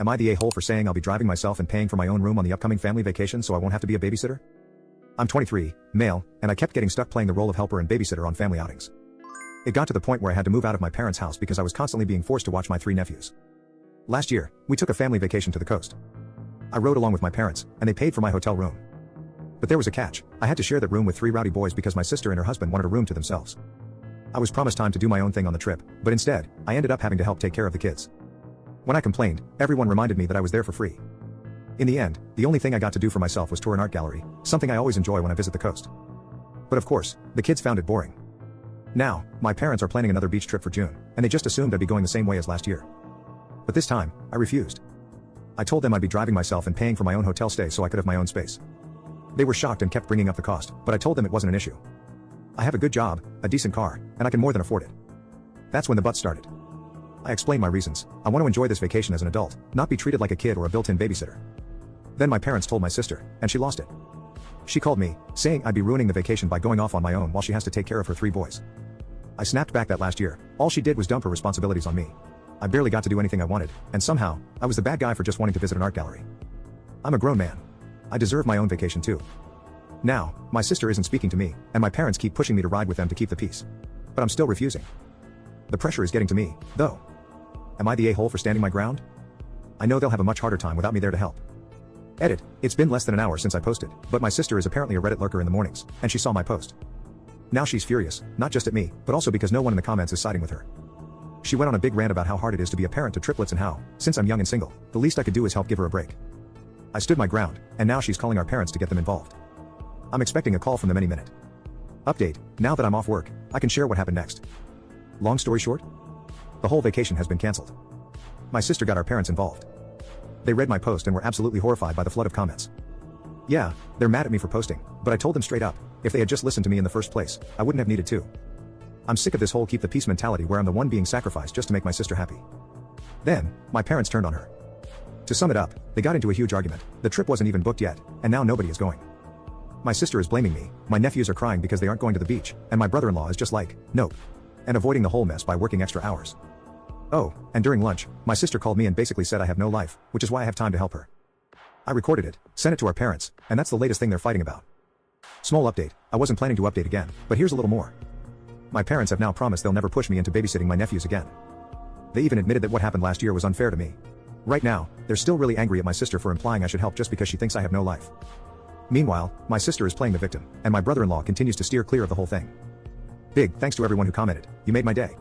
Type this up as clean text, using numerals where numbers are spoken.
Am I the a-hole for saying I'll be driving myself and paying for my own room on the upcoming family vacation so I won't have to be a babysitter? I'm 23, male, and I kept getting stuck playing the role of helper and babysitter on family outings. It got to the point where I had to move out of my parents' house because I was constantly being forced to watch my 3 nephews. Last year, we took a family vacation to the coast. I rode along with my parents, and they paid for my hotel room. But there was a catch. I had to share that room with 3 rowdy boys because my sister and her husband wanted a room to themselves. I was promised time to do my own thing on the trip, but instead, I ended up having to help take care of the kids. When I complained, everyone reminded me that I was there for free. In the end, the only thing I got to do for myself was tour an art gallery, something I always enjoy when I visit the coast. But of course, the kids found it boring. Now, my parents are planning another beach trip for June, and they just assumed I'd be going the same way as last year. But this time, I refused. I told them I'd be driving myself and paying for my own hotel stay so I could have my own space. They were shocked and kept bringing up the cost, but I told them it wasn't an issue. I have a good job, a decent car, and I can more than afford it. That's when the buts started. I explained my reasons. I want to enjoy this vacation as an adult, not be treated like a kid or a built-in babysitter. Then my parents told my sister, and she lost it. She called me, saying I'd be ruining the vacation by going off on my own while she has to take care of her 3 boys. I snapped back that last year. All she did was dump her responsibilities on me. I barely got to do anything I wanted, and somehow, I was the bad guy for just wanting to visit an art gallery. I'm a grown man. I deserve my own vacation too. Now, my sister isn't speaking to me, and my parents keep pushing me to ride with them to keep the peace. But I'm still refusing. The pressure is getting to me, though. Am I the a-hole for standing my ground? I know they'll have a much harder time without me there to help. Edit, it's been less than an hour since I posted, but my sister is apparently a Reddit lurker in the mornings, and she saw my post. Now she's furious, not just at me, but also because no one in the comments is siding with her. She went on a big rant about how hard it is to be a parent to triplets and how, since I'm young and single, the least I could do is help give her a break. I stood my ground, and now she's calling our parents to get them involved. I'm expecting a call from them any minute. Update, now that I'm off work, I can share what happened next. Long story short? The whole vacation has been cancelled. My sister got our parents involved. They read my post and were absolutely horrified by the flood of comments. Yeah, they're mad at me for posting, but I told them straight up, if they had just listened to me in the first place, I wouldn't have needed to. I'm sick of this whole keep the peace mentality where I'm the one being sacrificed just to make my sister happy. Then, my parents turned on her. To sum it up, they got into a huge argument. The trip wasn't even booked yet, and now nobody is going. My sister is blaming me, my nephews are crying because they aren't going to the beach, and my brother-in-law is just like, nope. And avoiding the whole mess by working extra hours. Oh, and during lunch, my sister called me and basically said I have no life, which is why I have time to help her. I recorded it, sent it to our parents, and that's the latest thing they're fighting about. Small update, I wasn't planning to update again, but here's a little more. My parents have now promised they'll never push me into babysitting my nephews again. They even admitted that what happened last year was unfair to me. Right now, they're still really angry at my sister for implying I should help just because she thinks I have no life. Meanwhile, my sister is playing the victim, and my brother-in-law continues to steer clear of the whole thing. Big thanks to everyone who commented, you made my day.